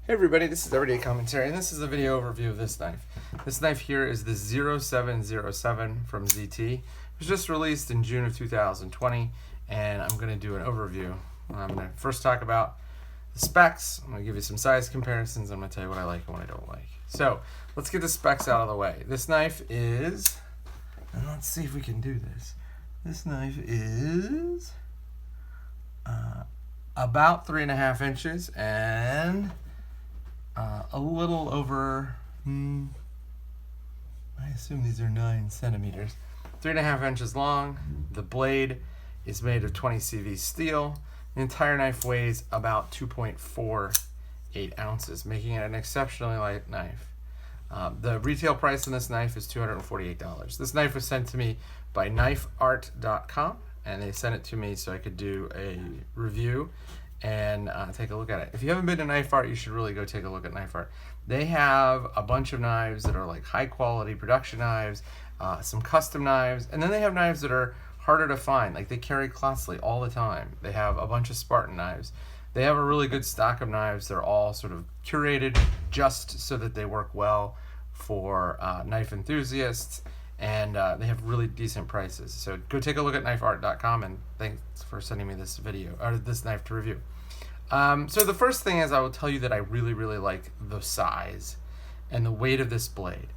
Hey everybody, this is Everyday Commentary, and this is a video overview of this knife. This knife here is the 0707 from ZT. It was just released in June of 2020, and I'm going to do an overview. I'm going to first talk about the specs. I'm going to give you some size comparisons. I'm going to tell you what I like and what I don't like. So let's get the specs out of the way. This knife is, and let's see if we can do this. This knife is about 3.5 inches and a little over, I assume these are 9 centimeters. 3.5 inches long. The blade is made of 20 CV steel. The entire knife weighs about 2.48 ounces, making it an exceptionally light knife. The retail price on this knife is $248. This knife was sent to me by knifeart.com, and they sent it to me so I could do a review and take a look at it. If you haven't been to Knife Art, you should really go take a look at Knife Art. They have a bunch of knives that are like high quality production knives, some custom knives, and then they have knives that are harder to find. Like they carry Closely all the time. They have a bunch of Spartan knives. They have a really good stock of knives. They're all sort of curated just so that they work well for knife enthusiasts, and they have really decent prices. So go take a look at knifeart.com, and thanks for sending me this video, or this knife to review. So the first thing is I will tell you that I really like the size and the weight of this blade.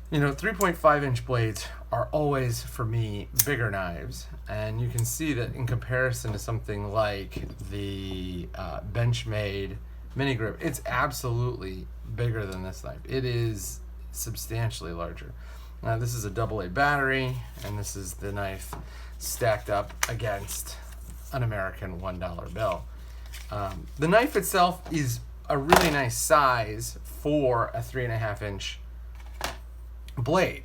You know, 3.5 inch blades are always, for me, bigger knives, and you can see that in comparison to something like the Benchmade mini grip, it's absolutely bigger than this knife. It is substantially larger. Now this is a AA battery, and this is the knife stacked up against an American $1 bill. The knife itself is a really nice size for a 3.5 inch blade.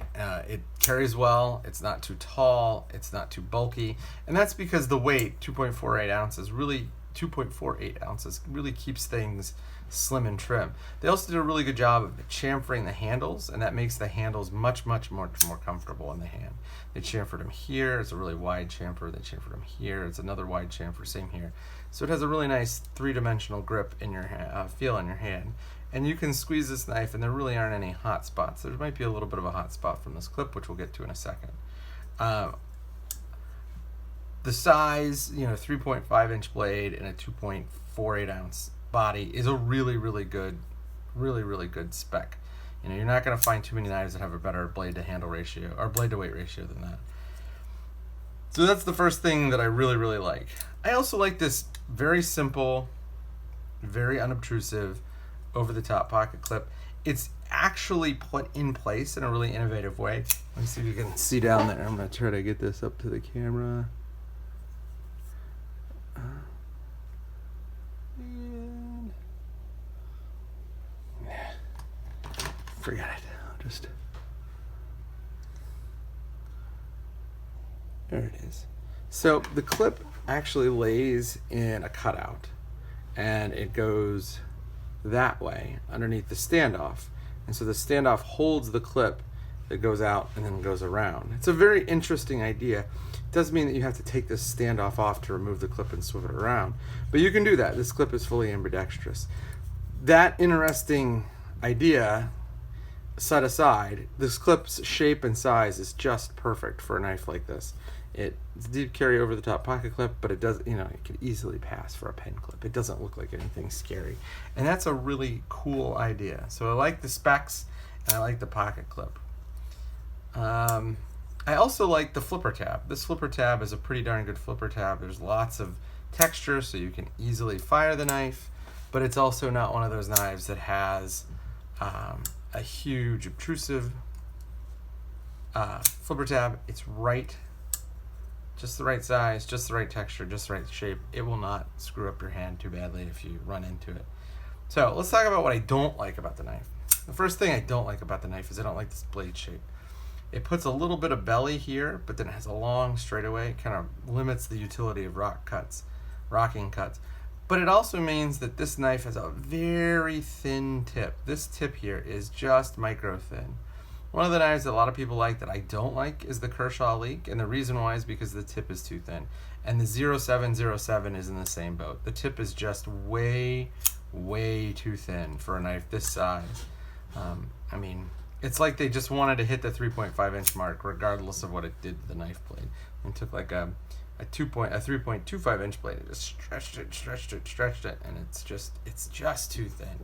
It carries well, it's not too tall, it's not too bulky, and that's because the weight, 2.48 ounces, really keeps things slim and trim. They also did a really good job of chamfering the handles, and that makes the handles much more comfortable in the hand. They chamfered them here. It's a really wide chamfer. They chamfered them here. It's another wide chamfer, same here. So it has a really nice three-dimensional grip in your hand, feel in your hand. And you can squeeze this knife, and there really aren't any hot spots. There might be a little bit of a hot spot from this clip, which we'll get to in a second. The size, 3.5 inch blade and a 2.48 ounce body is a really good spec. You're not going to find too many knives that have a better blade to handle ratio or blade to weight ratio than that. So that's the first thing that I really like. I also like this very simple, very unobtrusive, over the top pocket clip. It's actually put in place in a really innovative way. Let me see if you can see down there. I'm going to try to get this up to the camera. Forget it. I'll just. There it is. So the clip actually lays in a cutout, and it goes that way underneath the standoff. And so the standoff holds the clip that goes out and then goes around. It's a very interesting idea. It does mean that you have to take this standoff off to remove the clip and swing it around. But you can do that. This clip is fully ambidextrous. That interesting idea set aside, this clip's shape and size is just perfect for a knife like this. It's a deep carry over the top pocket clip, but it does, it could easily pass for a pen clip. It doesn't look like anything scary. And that's a really cool idea. So I like the specs, and I like the pocket clip. I also like the flipper tab. This flipper tab is a pretty darn good flipper tab. There's lots of texture, so you can easily fire the knife, but it's also not one of those knives that has a huge obtrusive flipper tab. It's just the right size, just the right texture, just the right shape. It will not screw up your hand too badly if you run into it. So let's talk about what I don't like about the knife. The first thing I don't like about the knife is I don't like this blade shape. It puts a little bit of belly here, but then it has a long straightaway. It kind of limits the utility of rocking cuts. But it also means that this knife has a very thin tip. This tip here is just micro thin. One of the knives that a lot of people like that I don't like is the Kershaw Leak, and the reason why is because the tip is too thin. And the 0707 is in the same boat. The tip is just way way too thin for a knife this size. I mean, it's like they just wanted to hit the 3.5-inch mark regardless of what it did to the knife blade, and took like a 3.25-inch blade and just stretched it, and it's just too thin.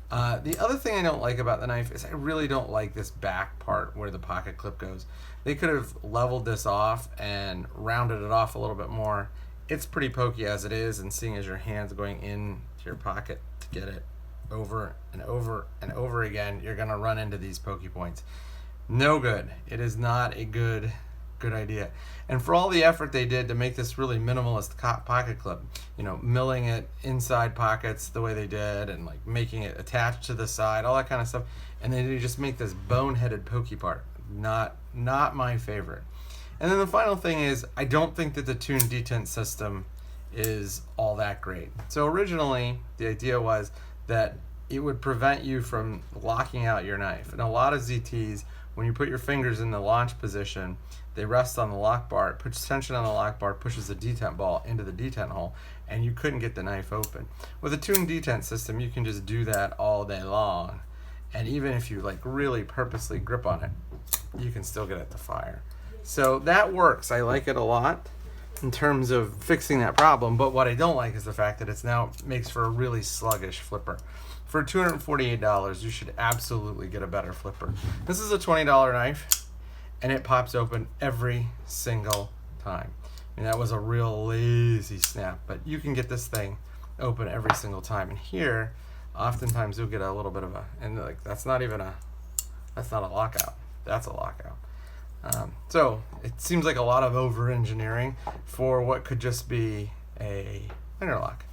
The other thing I don't like about the knife is I really don't like this back part where the pocket clip goes. They could have leveled this off and rounded it off a little bit more. It's pretty pokey as it is, and seeing as your hand's going into your pocket to get it over and over and over again, you're gonna run into these pokey points. No good. It is not a good idea. And for all the effort they did to make this really minimalist pocket clip, you know, milling it inside pockets the way they did, and like making it attached to the side, all that kind of stuff, and then they just make this boneheaded pokey part. Not my favorite. And then the final thing is, I don't think that the tune detent system is all that great. So originally the idea was that it would prevent you from locking out your knife. And a lot of ZTs, when you put your fingers in the launch position, they rest on the lock bar, it puts tension on the lock bar, pushes the detent ball into the detent hole, and you couldn't get the knife open. With a tune detent system, you can just do that all day long. And even if you like really purposely grip on it, you can still get it to fire. So that works. I like it a lot in terms of fixing that problem, but what I don't like is the fact that it's now makes for a really sluggish flipper. For $248, you should absolutely get a better flipper. This is a $20 knife, and it pops open every single time. I mean, that was a real lazy snap, but you can get this thing open every single time. And here, oftentimes you'll get a little bit of a, and like that's not a lockout. That's a lockout. So it seems like a lot of over-engineering for what could just be a interlock.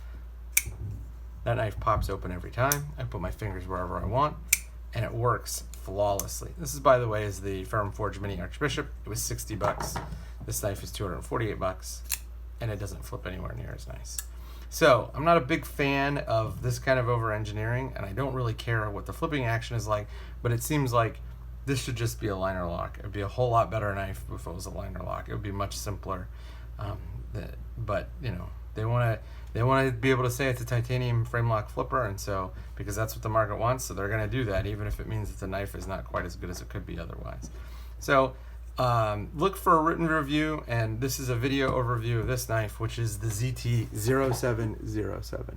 That knife pops open every time. I put my fingers wherever I want, and it works flawlessly. This is, by the way, is the Ferrum Forge Mini Archbishop. It was $60. This knife is $248, and it doesn't flip anywhere near as nice. So I'm not a big fan of this kind of over-engineering, and I don't really care what the flipping action is like, but it seems like this should just be a liner lock. It would be a whole lot better knife if it was a liner lock. It would be much simpler. But you know, they want to be able to say it's a titanium frame lock flipper, and so because that's what the market wants, so they're going to do that, even if it means that the knife is not quite as good as it could be otherwise. So look for a written review, and this is a video overview of this knife, which is the ZT-0707.